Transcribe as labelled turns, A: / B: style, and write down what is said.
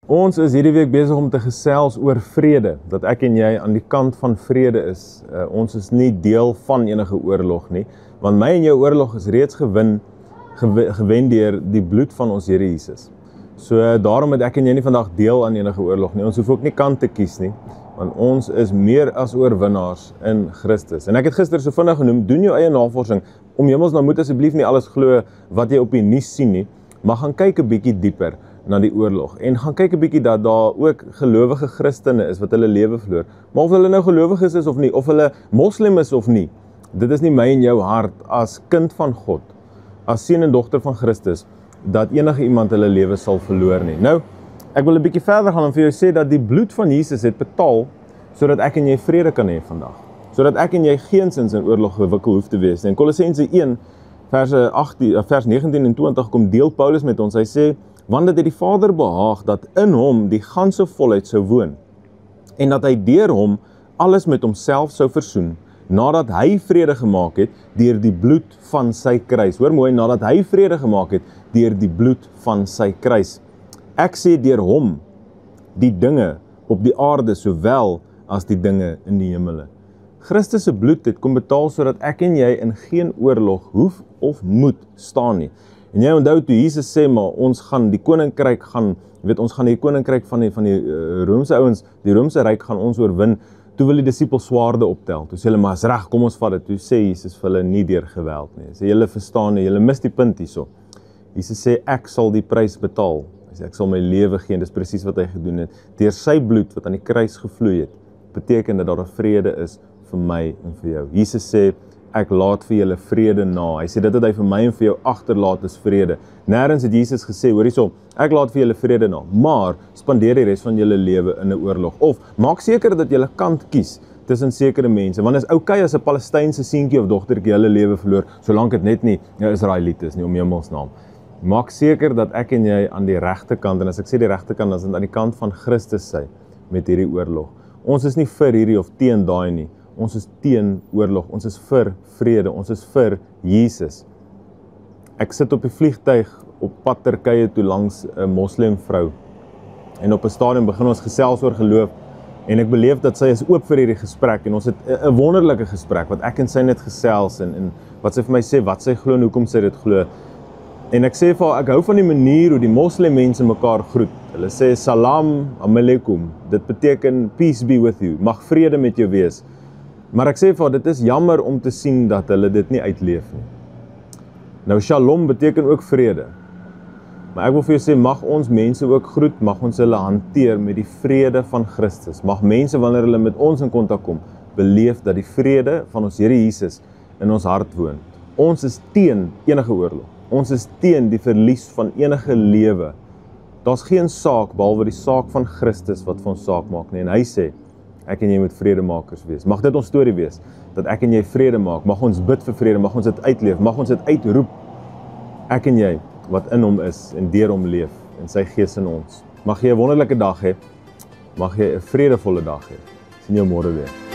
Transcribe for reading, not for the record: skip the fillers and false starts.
A: Ons is hierdie week besig om te gesels oor vrede, dat ek en jy aan die kant van vrede is. Ons is nie deel van enige oorlog nie, want my en jou oorlog is reeds gewen deur die bloed van ons Here Jesus. So daarom het ek en jy nie vandag deel aan enige oorlog nie. Ons hoef ook nie kant te kies nie, want ons is meer as oorwinnaars in Christus. En ek het gister so vinnig genoem, doen jou eie navorsing, om hemels nou moet asseblief nie alles glo wat jy op die nuus sien nie, maar gaan kyk 'n bietjie dieper na die oorlog. En gaan kyk 'n bietjie dat daar ook gelowige Christene is wat hulle lewe verloor. Maar of hulle nou gelowig is of nie, of hulle moslim is of nie, dit is nie my en jou hart as kind van God, as seun en dogter van Christus, dat enige iemand hulle lewe sal verloor nie. Nou, ek wil 'n bietjie verder gaan en vir jou sê dat die bloed van Jesus het betaal, sodat ek en jy vrede kan hê vandag. Sodat ek en jy geensins in oorlog gewikkel hoef te wees. En Kolossense 1, vers 19 en 20 kom deel Paulus met ons. Hy sê, want dit het die Vader behaag dat in hom die ganse volheid sou woon, en dat hy deur hom alles met homself sou versoen, nadat hy vrede gemaak het deur die bloed van sy kruis. Hoor mooi, nadat hy vrede gemaak het deur die bloed van sy kruis. Ek sê deur hom die dinge op die aarde sowel as die dinge in die hemele. Christus se bloed het kom betaal sodat ek en jy in geen oorlog hoef of moet staan nie. En jy onthou toe Jesus sê, maar ons gaan die koninkryk ons gaan die koninkryk van die Romeinse ouens, die Romeinse ryk gaan ons oorwin. Toe wil die disippels swaarde optel. Toe sê hulle, maar is reg, kom ons vat dit. Toe sê Jesus vir hulle, nie deur geweld nie. Sê julle verstaan nie, julle mis die punt hierso. Jesus sê, ek sal die prys betaal. Hy sê, ek sal my lewe gee, en dis presies wat hy gedoen het. Deur sy bloed wat aan die kruis gevloei het, beteken dat daar 'n vrede is vir my en vir jou. Jesus sê, ek laat vir julle vrede na. Hy sê, dit het hy vir my en vir jou agterlaat is vrede. Nêrens het Jesus gesê, hoor hierso, ek laat vir julle vrede na, maar spandeer die res van julle lewe in 'n oorlog. Of maak seker dat julle kant kies tussen sekere mense, want is okay as 'n Palestynse seentjie of dogtertjie hulle lewe verloor, solank dit net nie 'n Israeliet is nie, om hemelsnaam. Maak seker dat ek en jy aan die regte kant, en as ek sê die regte kant, dan is dit aan die kant van Christus sy met hierdie oorlog. Ons is nie vir hierdie of teen daai nie. Ons is teen oorlog, ons is vir vrede, ons is vir Jesus. Ek sit op die vliegtuig op pad Turkye toe langs 'n moslimvrou. En op 'n stadium begin ons gesels oor geloof, en ek beleef dat sy is oop vir hierdie gesprek, en ons het 'n wonderlike gesprek, wat ek en sy net gesels, en wat sy vir my sê, wat sy glo en hoekom sy dit glo. En ek sê vir haar, ek hou van die manier hoe die moslim mense mekaar groet. Hulle sê, salam alaikum, dit beteken, peace be with you, mag vrede met jou wees. Maar ek sê vir haar, dit is jammer om te sien dat hulle dit nie uitleef nie. Nou shalom beteken ook vrede. Maar ek wil vir jou sê, mag ons mense ook groet, mag ons hulle hanteer met die vrede van Christus. Mag mense, wanneer hulle met ons in kontak kom, beleef dat die vrede van ons Here Jesus in ons hart woon. Ons is teen enige oorlog. Ons is teen die verlies van enige lewe. Daar's geen saak, behalwe die saak van Christus wat vir ons saak maak nie. En hy sê, ek en jy moet vredemakers wees. Mag dit ons storie wees, dat ek en jy vrede maak. Mag ons bid vir vrede, mag ons dit uitleef, mag ons dit uitroep. Ek en jy, wat in hom is, en deur hom leef, en sy gees in ons. Mag jy 'n wonderlike dag hê, mag jy 'n vredevolle dag hê. Sien jou môre weer.